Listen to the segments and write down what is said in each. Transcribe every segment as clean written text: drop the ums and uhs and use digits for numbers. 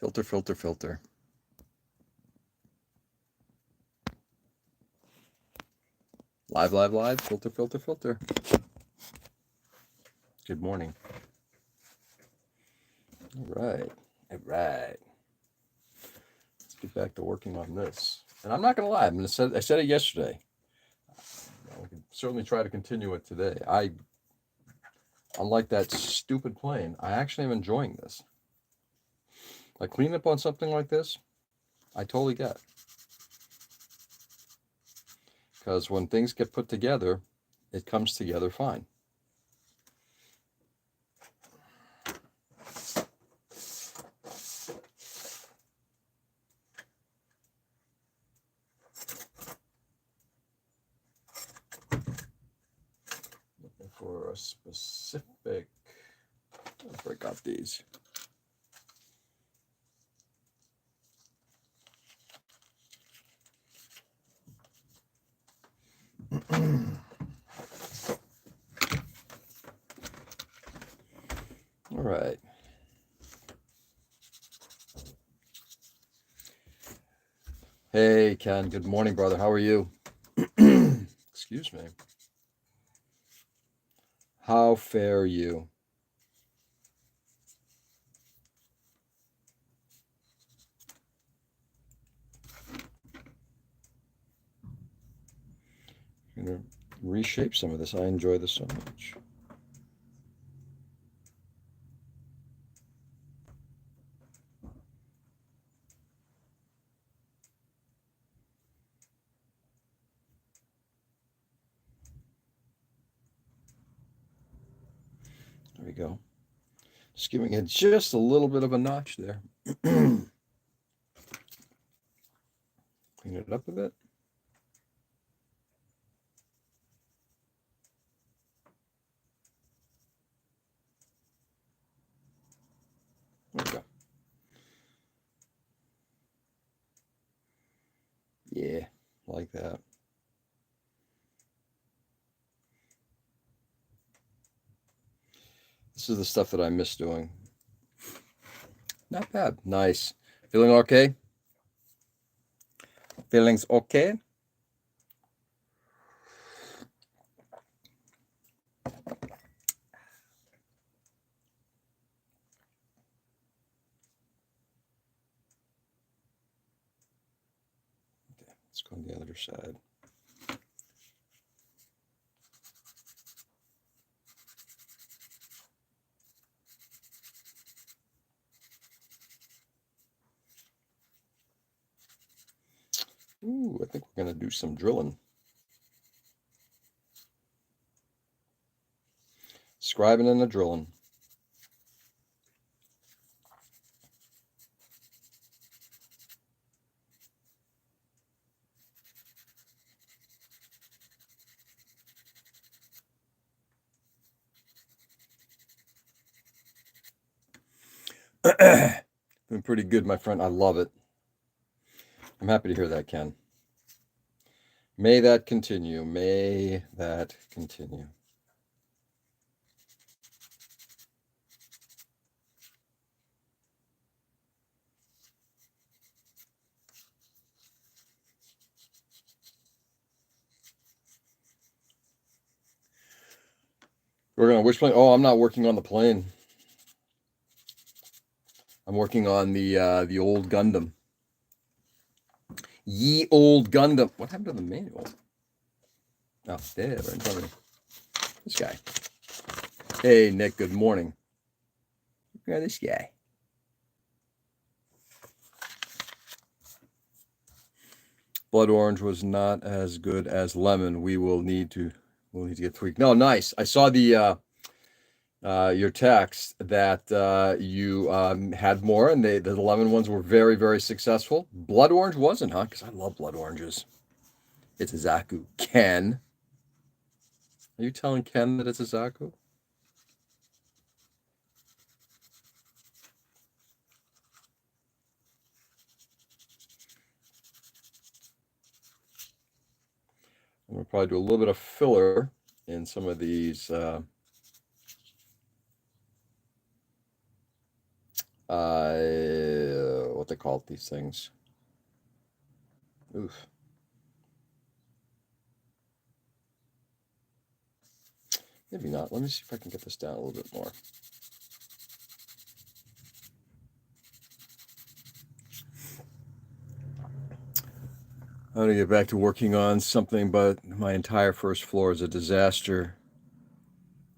Filter, filter, filter. Live, live, live. Filter, filter, filter. Good morning. All right. All right. Let's get back to working on this. And I'm not going to lie. I said it yesterday. We can certainly try to continue it today. Unlike that stupid plane, I actually am enjoying this. Like cleaning up on something like this, I totally get. Because when things get put together, it comes together fine. Looking for a specific, I'll break out these. All right. Hey, Ken. Good morning, brother. How are you? Excuse me. How fare you? I'm going to reshape some of this. I enjoy this so much. There we go. Just giving it just a little bit of a notch there. Clean it up a bit. There we go. Yeah, like that. This is the stuff that I miss doing. Not bad. Nice. Feeling okay? Feelings okay? Okay, let's go on the other side. Ooh, I think we're going to do some drilling. Scribing and a drilling. Been pretty good, my friend. I love it. I'm happy to hear that, Ken. May that continue. May that continue. We're going to which plane? Oh, I'm not working on the plane. I'm working on the old Gundam. Ye old Gundam. What happened to the manual? Oh, there, right in front of me. This guy. Hey, Nick. Good morning. Look at this guy. Blood orange was not as good as lemon. We'll need to get tweaked. No, nice. I saw the your text that you had more, and the lemon ones were very, very successful. Blood orange wasn't, huh? Because I love blood oranges. It's a Zaku. Ken, are you telling Ken that it's a Zaku? I'm gonna probably do a little bit of filler in some of these. they call it, these things. Oof. Maybe not. Let me see if I can get this down a little bit more. I'm going to get back to working on something, but my entire first floor is a disaster.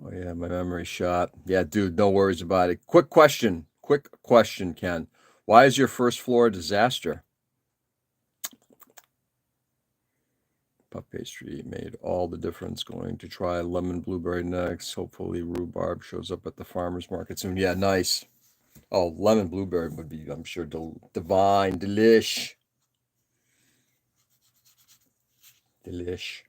Oh, yeah, my memory shot. Yeah, dude, no worries about it. Quick question, Ken. Why is your first floor a disaster? Puff pastry made all the difference. Going to try lemon blueberry next. Hopefully rhubarb shows up at the farmer's market soon. Yeah, nice. Oh, lemon blueberry would be, I'm sure, divine, delish. Delish.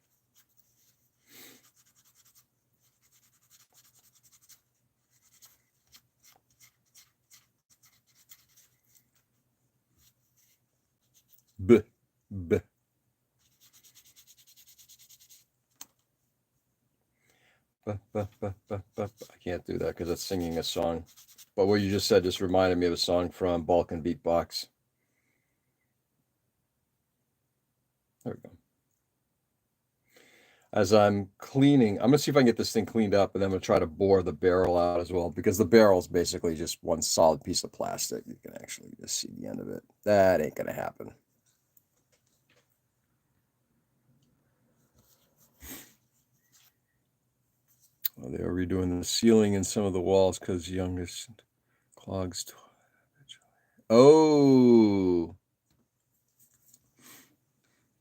B. B. I can't do that because it's singing a song. But what you just said just reminded me of a song from Balkan Beatbox. There we go. As I'm cleaning, I'm going to see if I can get this thing cleaned up, and then I'm going to try to bore the barrel out as well, because the barrel is basically just one solid piece of plastic. You can actually just see the end of it. That ain't going to happen. Well, they are redoing the ceiling and some of the walls because youngest clogs. Oh.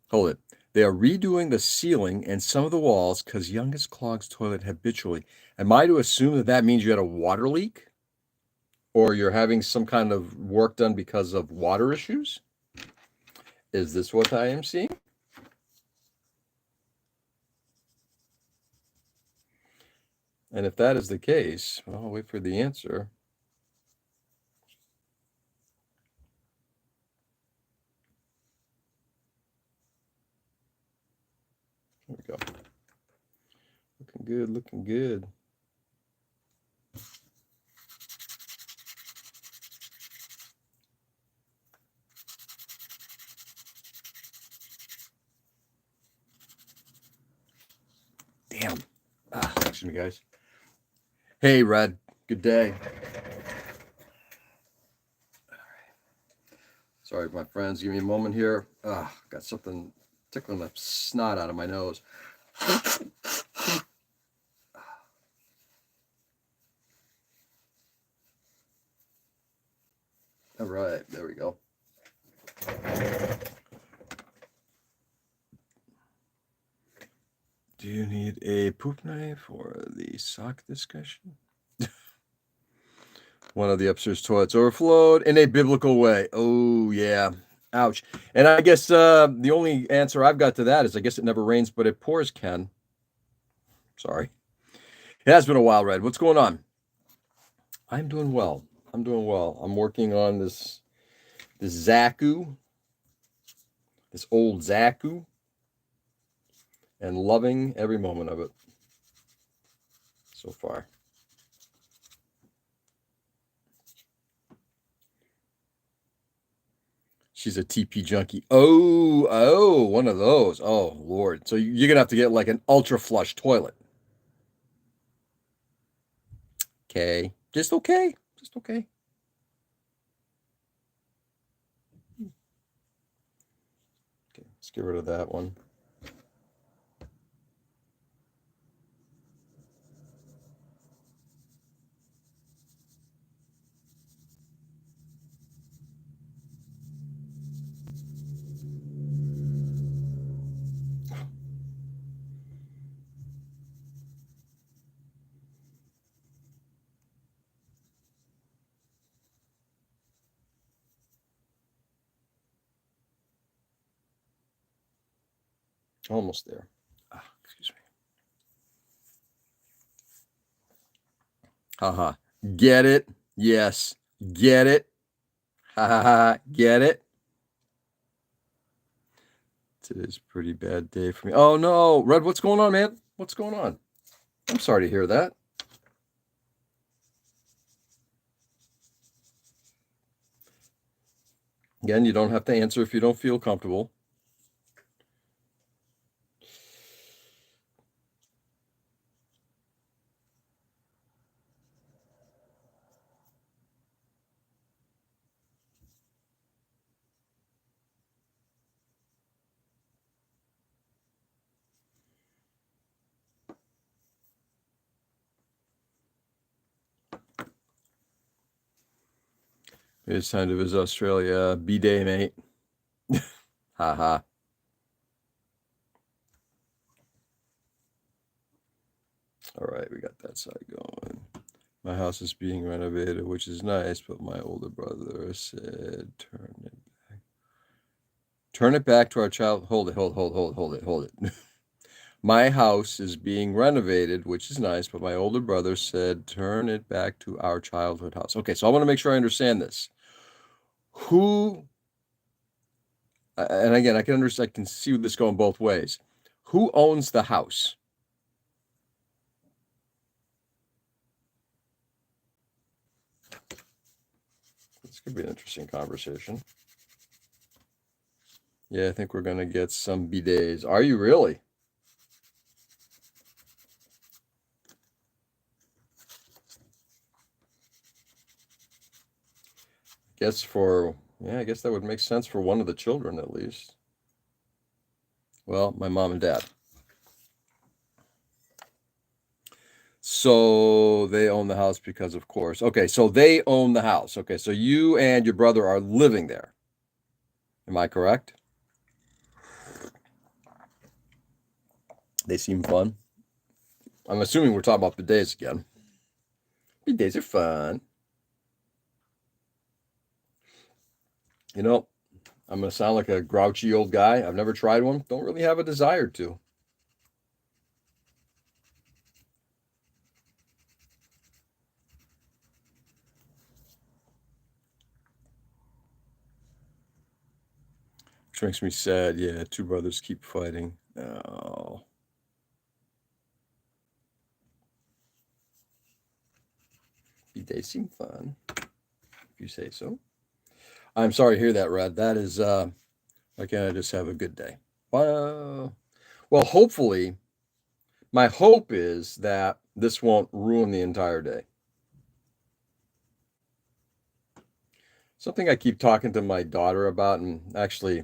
Hold it. They are redoing the ceiling and some of the walls because youngest clogs toilet habitually. Am I to assume that that means you had a water leak? Or you're having some kind of work done because of water issues? Is this what I am seeing? And if that is the case, well, I'll wait for the answer. There we go. Looking good, looking good. Damn. Excuse me, guys. Hey, Red. Good day. Sorry, my friends. Give me a moment here. Got something tickling the snot out of my nose. All right, there we go. Do you need a poop knife for the sock discussion? One of the upstairs toilets overflowed in a biblical way. Oh, yeah. Ouch. And I guess the only answer I've got to that is I guess it never rains, but it pours, Ken. Sorry. It has been a while, Red. What's going on? I'm doing well. I'm doing well. I'm working on this Zaku, this old Zaku, and loving every moment of it so far. She's a TP junkie. Oh, one of those. Oh, Lord. So you're going to have to get like an ultra flush toilet. Okay. Just okay. Just okay. Okay, let's get rid of that one. Almost there. Excuse me. Haha. Get it? Yes. Get it? Ha ha ha. Get it? Today's a pretty bad day for me. Oh no, Red, what's going on, man? What's going on? I'm sorry to hear that. Again, you don't have to answer if you don't feel comfortable. It's time to visit Australia. B-Day, mate. Ha ha. All right, we got that side going. My house is being renovated, which is nice, but my older brother said, turn it back to our child. Hold it. My house is being renovated, which is nice, but my older brother said, turn it back to our childhood house. Okay, so I want to make sure I understand this. Who, and again, I can see this going both ways. Who owns the house? This could be an interesting conversation. Yeah, I think we're going to get some bidets. Are you really? I guess that would make sense for one of the children at least. Well, my mom and dad. So they own the house because, of course. Okay, so they own the house. Okay, so you and your brother are living there. Am I correct? They seem fun. I'm assuming we're talking about bidets again. Bidets are fun. You know, I'm going to sound like a grouchy old guy. I've never tried one. Don't really have a desire to. Which makes me sad. Yeah, two brothers keep fighting. Oh. Bidets seem fun, if you say so. I'm sorry to hear that, Red. That is, why can't I just have a good day? Well, hopefully, my hope is that this won't ruin the entire day. Something I keep talking to my daughter about, and actually,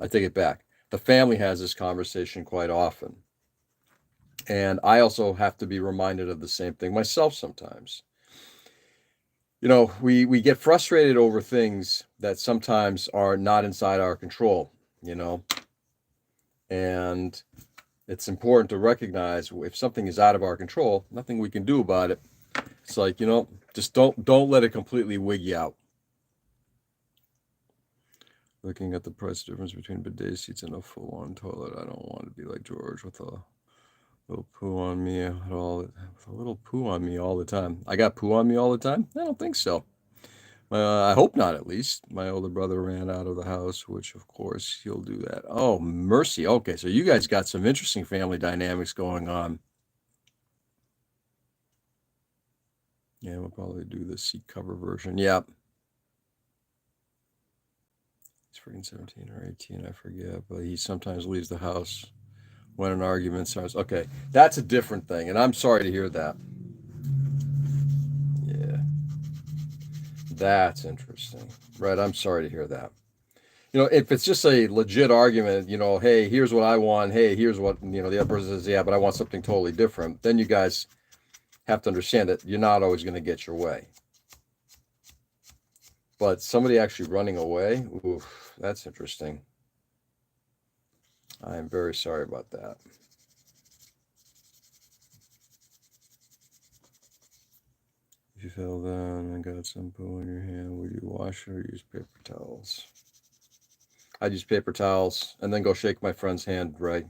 I take it back. The family has this conversation quite often. And I also have to be reminded of the same thing myself sometimes. You know, we get frustrated over things that sometimes are not inside our control, you know. And it's important to recognize if something is out of our control, nothing we can do about it. It's like, you know, just don't let it completely wig you out. Looking at the price difference between bidet seats and a full-on toilet, I don't want to be like George with a little poo on me all the time. I got poo on me all the time? I don't think so. I hope not, at least. My older brother ran out of the house, which, of course, he'll do that. Oh, mercy. Okay, so you guys got some interesting family dynamics going on. Yeah, we'll probably do the seat cover version. Yeah. He's freaking 17 or 18, I forget, but he sometimes leaves the house when an argument starts. Okay, that's a different thing, and I'm sorry to hear that. Yeah, that's interesting. Right, I'm sorry to hear that. You know, if it's just a legit argument, you know, hey, here's what I want, hey, here's what, you know, the other person says, yeah, but I want something totally different, then you guys have to understand that you're not always going to get your way. But somebody actually running away, oof, that's interesting. I am very sorry about that. If you fell down and got some poo in your hand, would you wash or use paper towels? I'd use paper towels and then go shake my friend's hand, right?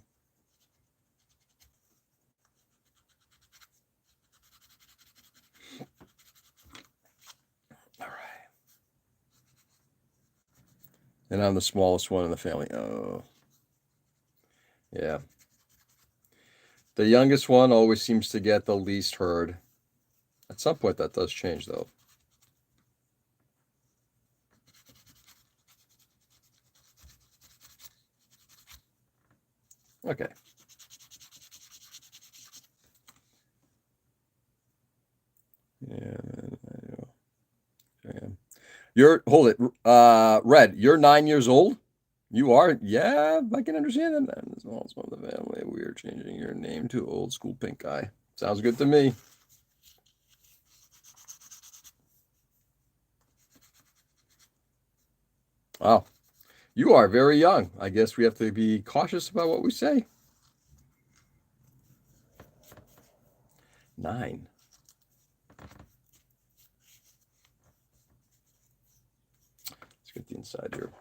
All right. And I'm the smallest one in the family. Oh. Yeah. The youngest one always seems to get the least heard. At some point, that does change, though. Okay. Yeah. Hold it. Red, you're 9 years old? You are? Yeah, I can understand that. As well as one of the family, we are changing your name to Old School Pink Eye. Sounds good to me. Wow. You are very young. I guess we have to be cautious about what we say. 9. Let's get the inside here.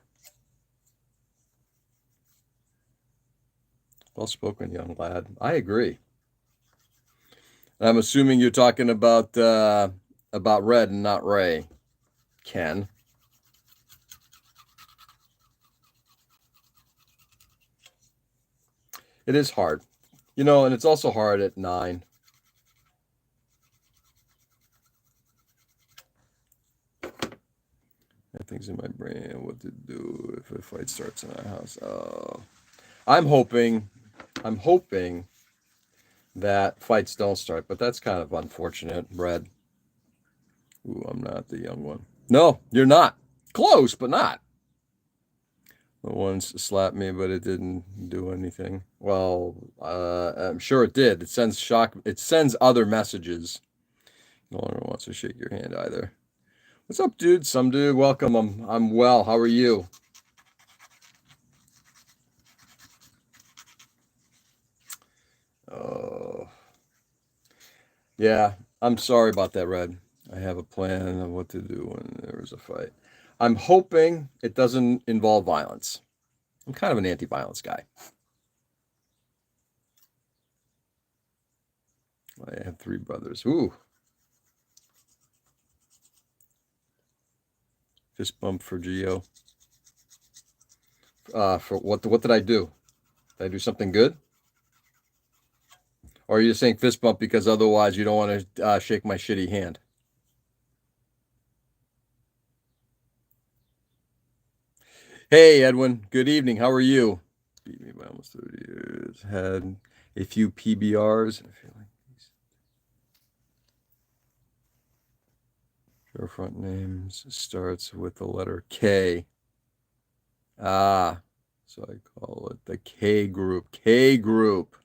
Well spoken, young lad. I agree. I'm assuming you're talking about Red and not Ray, Ken. It is hard, and it's also hard at 9. Things in my brain, what to do if a fight starts in our house. Oh, I'm hoping that fights don't start, but that's kind of unfortunate, Red. Ooh, I'm not the young one. No, you're not. Close, but not. The ones slapped me, but it didn't do anything. Well, I'm sure it did. It sends other messages. No one wants to shake your hand either. What's up, dude? Some dude. Welcome. I'm well. How are you? Oh, yeah. I'm sorry about that, Red. I have a plan of what to do when there is a fight. I'm hoping it doesn't involve violence. I'm kind of an anti-violence guy. I have 3 brothers. Ooh. Fist bump for Geo. For what did I do? Did I do something good? Or are you saying fist bump because otherwise you don't want to shake my shitty hand? Hey, Edwin. Good evening. How are you? Beat me by almost 30 years. Had a few PBRs. I feel like their front names starts with the letter K. Ah, so I call it the K group. K group.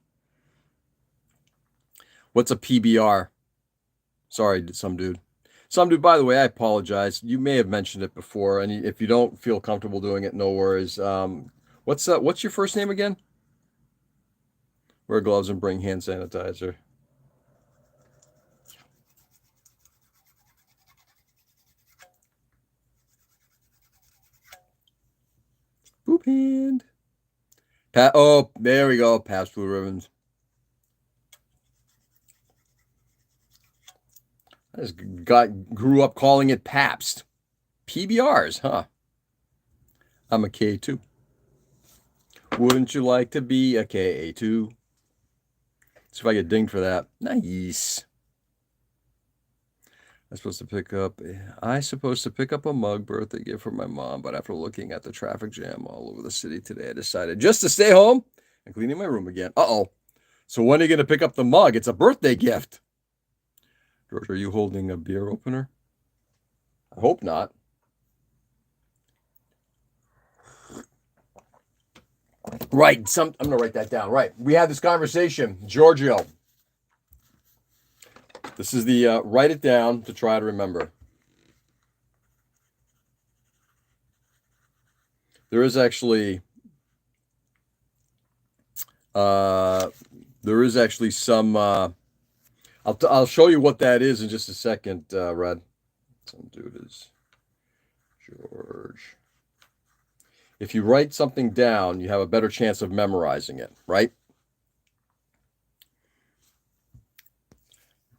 What's a PBR? Sorry, some dude. Some dude, by the way, I apologize. You may have mentioned it before, and if you don't feel comfortable doing it, no worries. What's your first name again? Wear gloves and bring hand sanitizer. Boop hand. Oh, there we go. Pabst Blue Ribbons. I just grew up calling it Pabst. PBRs, huh? I'm a K2. Wouldn't you like to be a K2? See if I get dinged for that. Nice. I supposed to pick up a mug birthday gift for my mom, but after looking at the traffic jam all over the city today, I decided just to stay home and cleaning my room again. Uh-oh. So when are you going to pick up the mug? It's a birthday gift. George, are you holding a beer opener? I hope not. Right. I'm going to write that down. Right. We had this conversation. Giorgio. This is the write it down to try to remember. There is actually some I'll show you what that is in just a second, Red. Some dude is George. If you write something down, you have a better chance of memorizing it, right?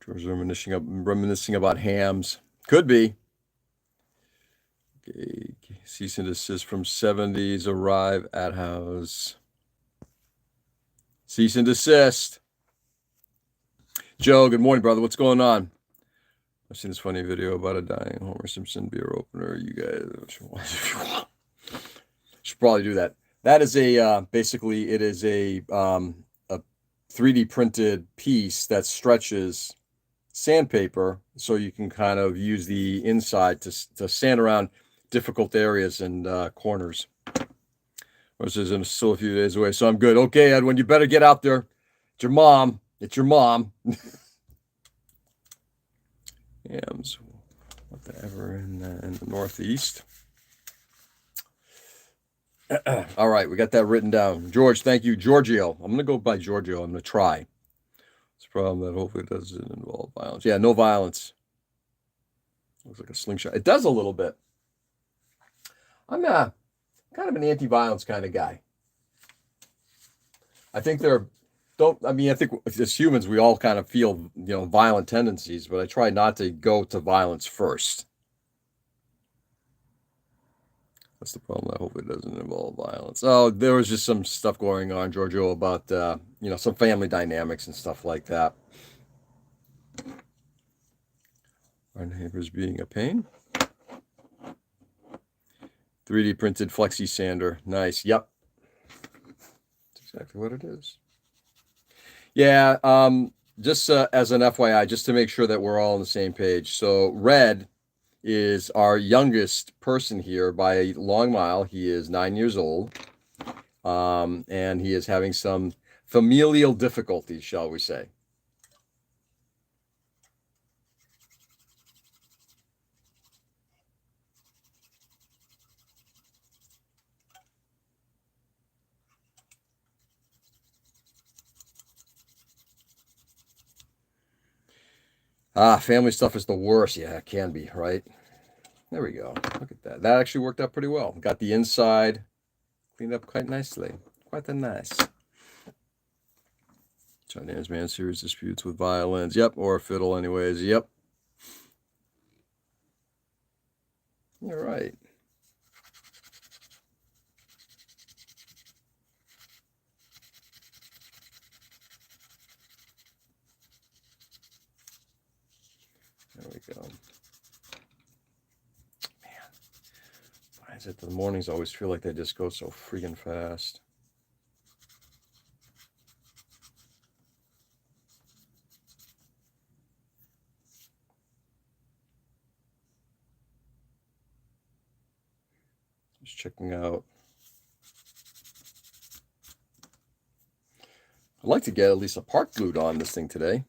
George reminiscing about hams. Could be. Okay. Cease and desist from 70s. Arrive at house. Cease and desist. Joe, good morning, brother. What's going on? I've seen this funny video about a dying Homer Simpson beer opener. You guys should probably do that. That is basically it is a 3D printed piece that stretches sandpaper so you can kind of use the inside to sand around difficult areas and corners. Which is still a few days away, so I'm good. Okay, Edwin, you better get out there. It's your mom. It's your mom. Yams, whatever in the Northeast. All right, we got that written down. George, thank you. Giorgio. I'm going to go by Giorgio. I'm going to try. It's a problem that hopefully doesn't involve violence. Yeah, no violence. Looks like a slingshot. It does a little bit. I'm kind of an anti-violence kind of guy. I think I think as humans, we all kind of feel, violent tendencies, but I try not to go to violence first. That's the problem. I hope it doesn't involve violence. Oh, there was just some stuff going on, Giorgio, about, some family dynamics and stuff like that. Our neighbors being a pain. 3D printed flexi sander. Nice. Yep. That's exactly what it is. Yeah. Just as an FYI, just to make sure that we're all on the same page. So Red is our youngest person here by a long mile. He is 9 years old. And he is having some familial difficulties, shall we say. Family stuff is the worst. Yeah, it can be, right? There we go. Look at that. That actually worked out pretty well. Got the inside cleaned up quite nicely. Quite nice. Chinese man, serious disputes with violence. Yep, or a fiddle anyways. Yep. You're right. There we go. Man, why is it the mornings always feel like they just go so freaking fast? Just checking out. I'd like to get at least a part glued on this thing today.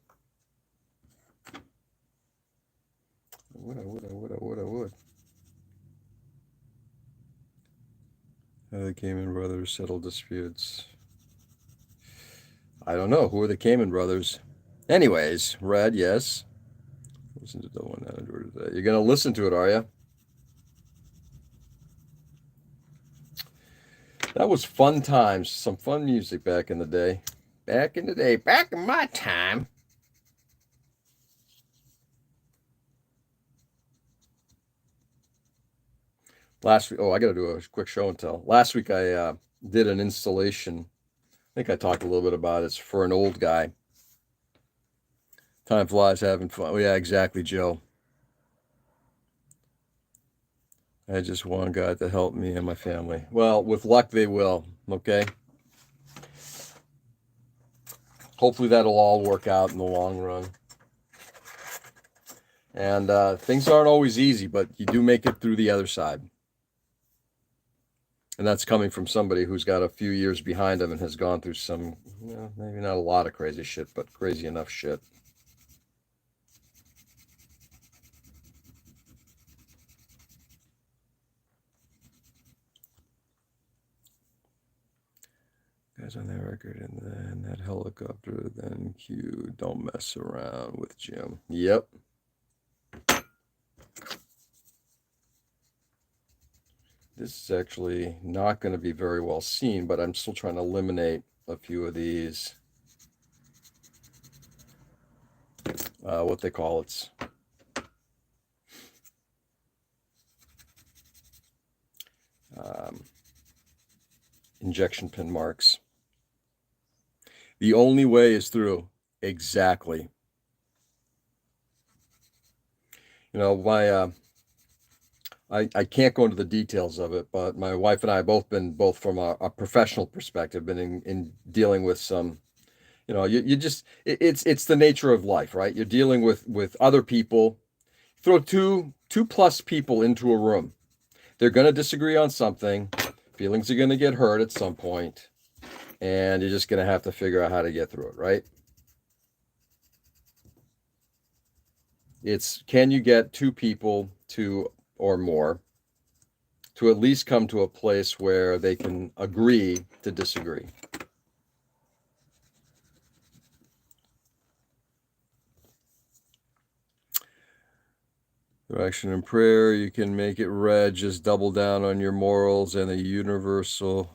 I would. How the Cayman brothers settle disputes. I don't know. Who are the Cayman brothers? Anyways, Red, yes. Listen to the one that I ordered today. You're going to listen to it, are you? That was fun times. Some fun music back in the day. Back in my time. Last week, I got to do a quick show and tell. Last week I did an installation. I think I talked a little bit about it. It's for an old guy. Time flies having fun. Oh, yeah, exactly, Joe. I just want God to help me and my family. Well, with luck, they will. Okay. Hopefully that'll all work out in the long run. And things aren't always easy, but you do make it through the other side. And that's coming from somebody who's got a few years behind him and has gone through some, maybe not a lot of crazy shit, but crazy enough shit. Guys on that record, and then that helicopter, then Q, don't mess around with Jim. Yep. This is actually not going to be very well seen, but I'm still trying to eliminate a few of these, what they call it. Injection pin marks. The only way is through. Exactly. My I can't go into the details of it, but my wife and I have both been, both from a professional perspective, been in dealing with some, you just, it's the nature of life, right? You're dealing with other people. Throw two plus people into a room. They're going to disagree on something. Feelings are going to get hurt at some point, and you're just going to have to figure out how to get through it, right? It's, can you get two people to, or more, to at least come to a place where they can agree to disagree? Direction in prayer, you can make it red, just double down on your morals, and the universe will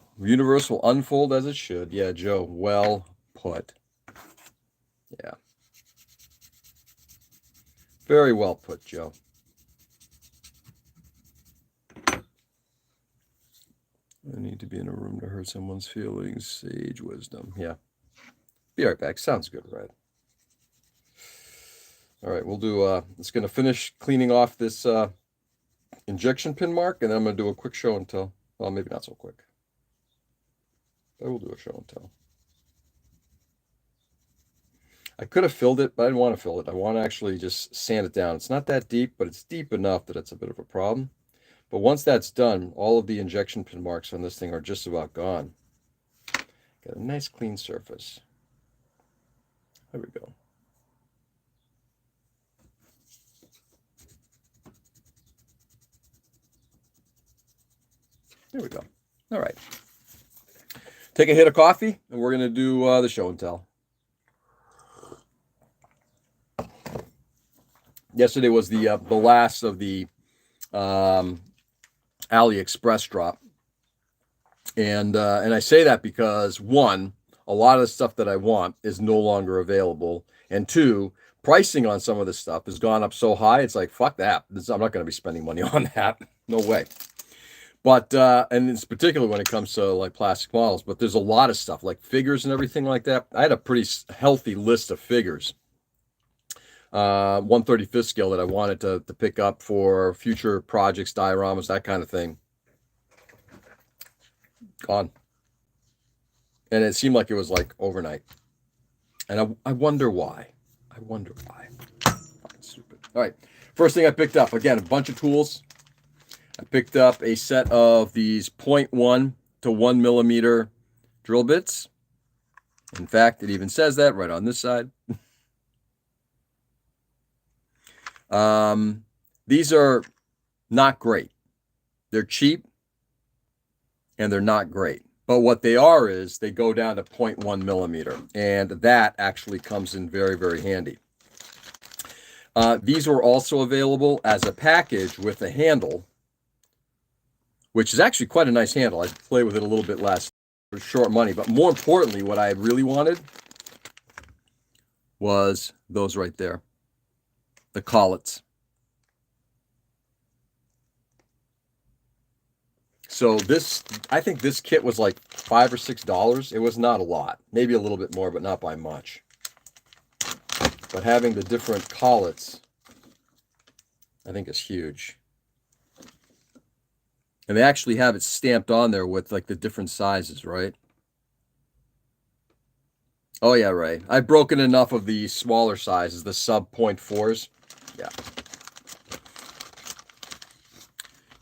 unfold as it should. Yeah, Joe, well put. Yeah. Very well put, Joe. I need to be in a room to hurt someone's feelings. Sage wisdom. Yeah. Be right back. Sounds good, Red. All right, we'll do, it's going to finish cleaning off this injection pin mark, and then I'm going to do a quick show and tell. Well, maybe not so quick, but we'll do a show and tell. I could have filled it, but I didn't want to fill it. I want to actually just sand it down. It's not that deep, but it's deep enough that it's a bit of a problem. But once that's done, all of the injection pin marks on this thing are just about gone. Got a nice clean surface. There we go. There we go. All right. Take a hit of coffee, and we're going to do the show and tell. Yesterday was the last of the AliExpress drop, and I say that because, one, a lot of the stuff that I want is no longer available, and two, pricing on some of this stuff has gone up so high, it's like, fuck that. I'm not going to be spending money on that. No way. But and it's particularly when it comes to like plastic models, but there's a lot of stuff like figures and everything like that. I had a pretty healthy list of figures, 1/35th scale, that I wanted to pick up for future projects, dioramas, that kind of thing. Gone. And it seemed like it was like overnight. And I wonder why. I wonder why. Fucking stupid. All right. First thing I picked up, again, a bunch of tools. I picked up a set of these 0.1 to 1 millimeter drill bits. In fact, it even says that right on this side. These are not great. They're cheap and they're not great. But what they are is they go down to 0.1 millimeter, and that actually comes in very, very handy. These were also available as a package with a handle, which is actually quite a nice handle. I play with it a little bit last for short money, but more importantly, what I really wanted was those right there, the collets. So this, I think this kit was like $5 or $6. It was not a lot, maybe a little bit more, but not by much. But having the different collets, I think, is huge. And they actually have it stamped on there with like the different sizes, right? Oh yeah, Ray. I've broken enough of the smaller sizes, the sub 0.4s. Yeah.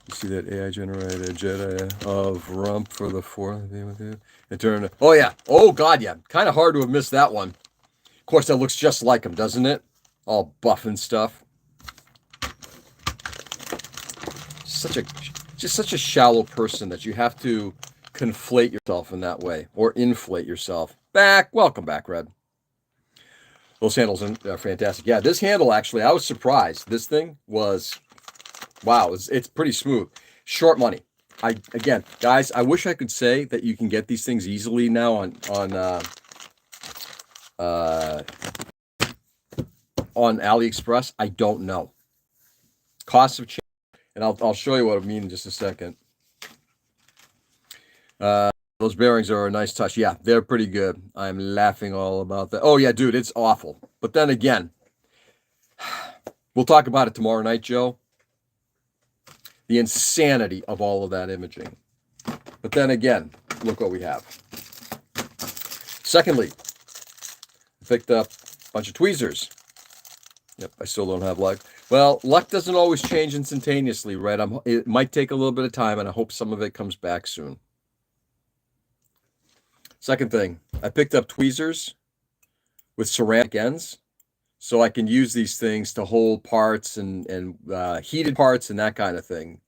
You see that AI generated Jedi of rump for the fourth? Oh yeah. Oh god, yeah. Kind of hard to have missed that one. Of course, that looks just like him, doesn't it? All buff and stuff. Just such a shallow person that you have to conflate yourself in that way, or inflate yourself. Welcome back, Red. Those handles are fantastic. Yeah, this handle, actually, I was surprised. This thing was, wow, it's pretty smooth. Short money. Again, guys, I wish I could say that you can get these things easily now on AliExpress. I don't know. Cost of change, and I'll show you what I mean in just a second. Those bearings are a nice touch. Yeah, they're pretty good. I'm laughing all about that. Oh yeah, dude, it's awful. But then again, we'll talk about it tomorrow night, Joe. The insanity of all of that imaging. But then again, look what we have. Secondly, I picked up a bunch of tweezers. Yep, I still don't have luck. Well, luck doesn't always change instantaneously, right? It might take a little bit of time, and I hope some of it comes back soon. Second thing, I picked up tweezers with ceramic ends, so I can use these things to hold parts and heated parts and that kind of thing.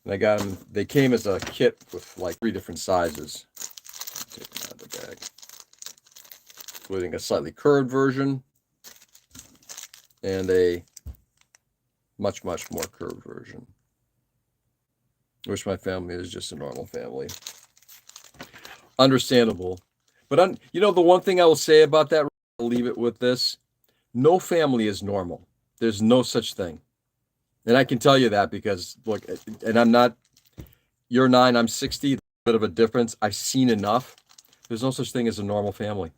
And I got them. They came as a kit with like 3 different sizes. Take them out of the bag, including a slightly curved version and a much more curved version. I wish my family is just a normal family. Understandable. But you know, the one thing I will say about that, I'll leave it with this: no family is normal. There's no such thing. And I can tell you that because, look, and I'm not, you're 9, I'm 60, a bit of a difference. I've seen enough. There's no such thing as a normal family.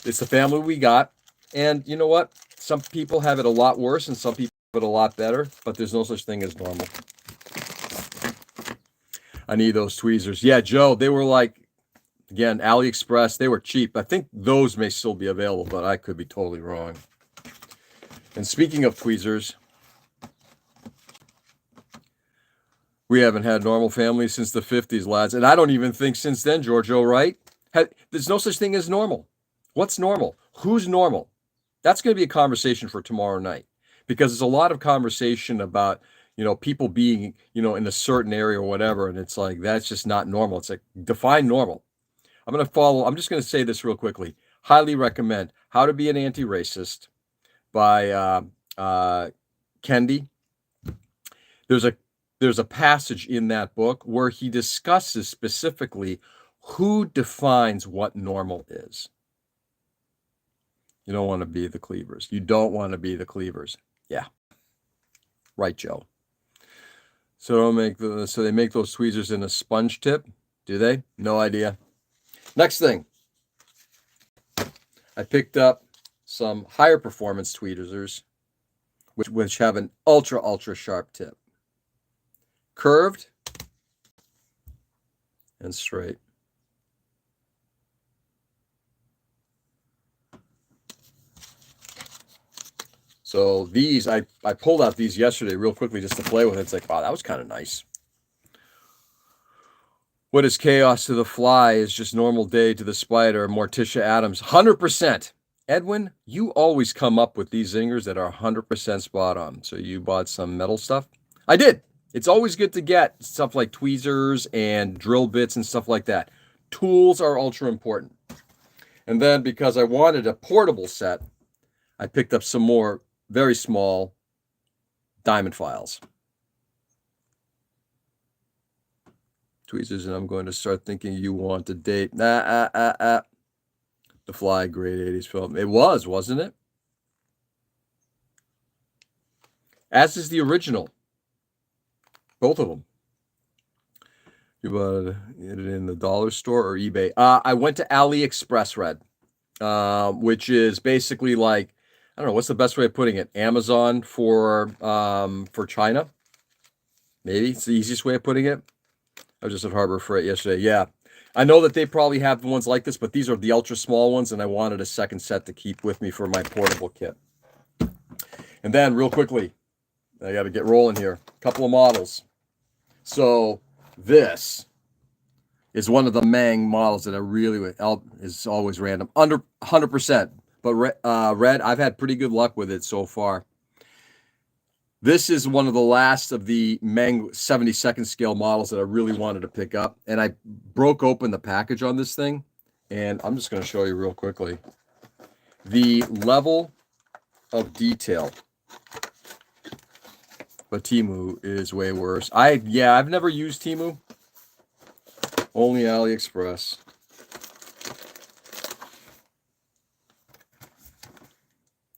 It's the family we got. And you know what? Some people have it a lot worse and some people have it a lot better, but there's no such thing as normal. I need those tweezers. Yeah, Joe, they were like, again, AliExpress, they were cheap. I think those may still be available, but I could be totally wrong. And speaking of tweezers, we haven't had normal families since the 50s, lads. And I don't even think since then, Giorgio, right? There's no such thing as normal. What's normal? Who's normal? That's going to be a conversation for tomorrow night, because there's a lot of conversation about, you know, people being, you know, in a certain area or whatever. And it's like, that's just not normal. It's like, define normal. I'm just going to say this real quickly. Highly recommend How to Be an Anti-Racist by Kendi. There's a passage in that book where he discusses specifically who defines what normal is. You don't want to be the cleavers. You don't want to be the cleavers. Yeah. Right, Joe. So they make those tweezers in a sponge tip. Do they? No idea. Next thing. I picked up some higher performance tweezers, which have an ultra sharp tip. Curved and straight. So these, I pulled out these yesterday real quickly just to play with it. It's like, wow, that was kind of nice. What is chaos to the fly is just normal day to the spider. Morticia Adams, 100%. Edwin, you always come up with these zingers that are 100% spot on. So you bought some metal stuff? I did. It's always good to get stuff like tweezers and drill bits and stuff like that. Tools are ultra important. And then because I wanted a portable set, I picked up some more very small diamond files. Tweezers, and I'm going to start thinking you want to date. The Fly, great 80s film. It was, wasn't it? As is the original. Both of them. You bought it in the dollar store or eBay? I went to AliExpress, Red, which is basically like, I don't know, what's the best way of putting it? Amazon for China? Maybe it's the easiest way of putting it. I was just at Harbor Freight yesterday. Yeah, I know that they probably have ones like this, but these are the ultra small ones, and I wanted a second set to keep with me for my portable kit. And then real quickly, I got to get rolling here. A couple of models. So this is one of the Mang models that I really is always random, under 100%. But Red, I've had pretty good luck with it so far. This is one of the last of the Mang 72nd scale models that I really wanted to pick up. And I broke open the package on this thing. And I'm just going to show you real quickly. The level of detail. But Temu is way worse. I've never used Temu. Only AliExpress.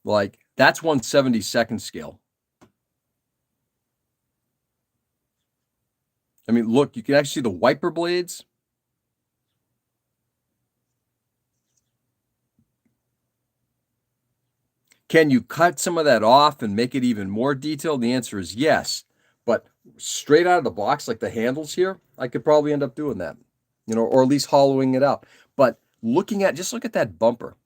Like, that's 1/72nd scale. I mean, look, you can actually see the wiper blades. Can you cut some of that off and make it even more detailed? The answer is yes. straight out of the box, like the handles here, I could probably end up doing that, or at least hollowing it out. But look at that bumper.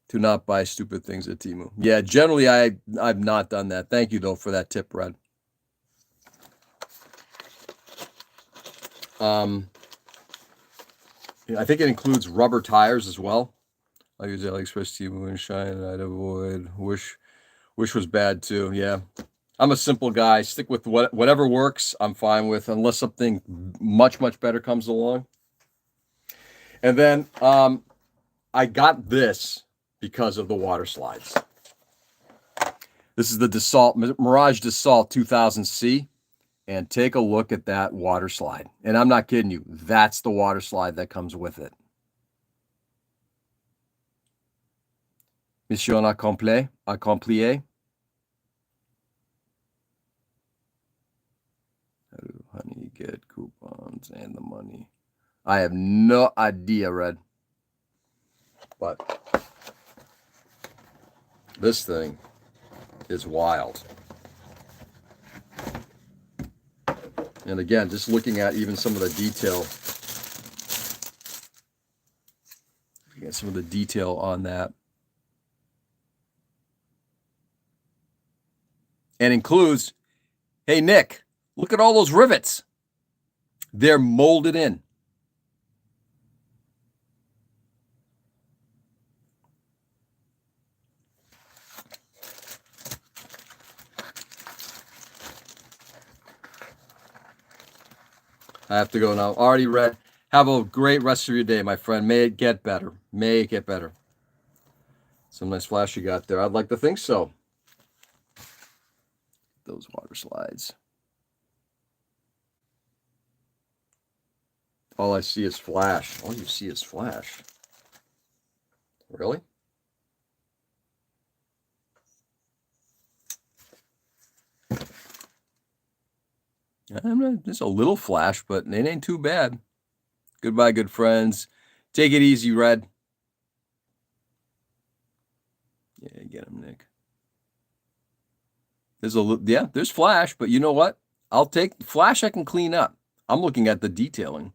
Do not buy stupid things at Temu. Yeah, generally I've not done that. Thank you though for that tip, Red. I think it includes rubber tires as well. I use AliExpress, Temu, and Shine. I'd avoid Wish was bad too. Yeah, I'm a simple guy. Stick with whatever works. I'm fine with, unless something much better comes along. And then I got this because of the water slides. This is the Mirage Dassault 2000C. And take a look at that water slide. And I'm not kidding you. That's the water slide that comes with it. Mission accomplie. How do honey get coupons and the money? I have no idea, Red. But this thing is wild. And again, just looking at even some of the detail on that. And includes, hey, Nick, look at all those rivets. They're molded in. I have to go now. Already read. Have a great rest of your day, my friend. May it get better. Some nice flash you got there. I'd like to think so. Those water slides. All I see is flash. All you see is flash. Really? Just a little flash, but it ain't too bad. Goodbye, good friends. Take it easy, Red. Yeah, get him, Nick. There's flash, but you know what? I'll take flash. I can clean up. I'm looking at the detailing.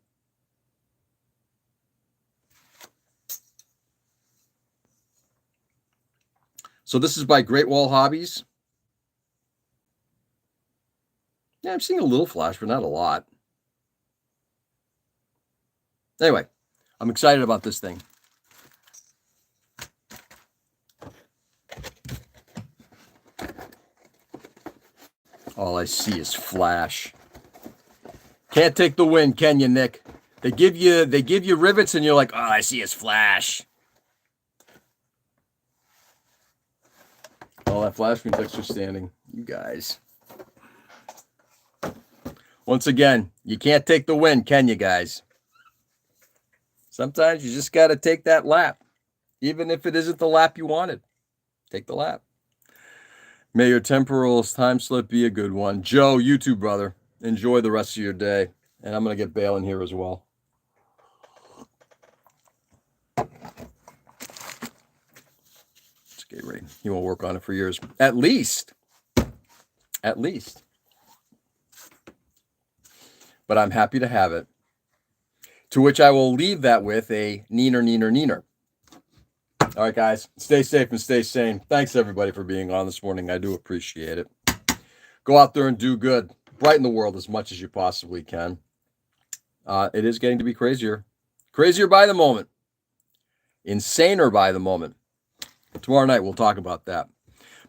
So this is by Great Wall Hobbies. Yeah, I'm seeing a little flash, but not a lot. Anyway, I'm excited about this thing. All I see is flash. Can't take the win, can you, Nick? They give you rivets, and you're like, all I see is flash. All that flash means extra standing. You guys. Once again, you can't take the win, can you, guys? Sometimes you just got to take that lap. Even if it isn't the lap you wanted. Take the lap. May your temporal time slip be a good one. Joe, you too, brother. Enjoy the rest of your day. And I'm going to get Bale in here as well. It's okay, Ray. He won't work on it for years. At least. But I'm happy to have it. To which I will leave that with a neener. All right, guys. Stay safe and stay sane. Thanks, everybody, for being on this morning. I do appreciate it. Go out there and do good. Brighten the world as much as you possibly can. It is getting to be crazier. Crazier by the moment. Insaner by the moment. Tomorrow night, we'll talk about that.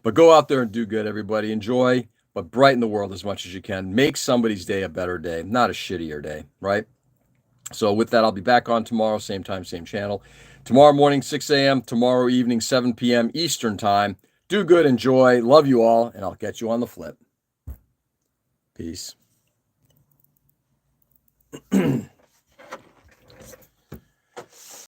But go out there and do good, everybody. Enjoy, but brighten the world as much as you can. Make somebody's day a better day, not a shittier day, right? So with that, I'll be back on tomorrow, same time, same channel. Tomorrow morning, 6 a.m. Tomorrow evening, 7 p.m. Eastern time. Do good, enjoy. Love you all, and I'll catch you on the flip. Peace.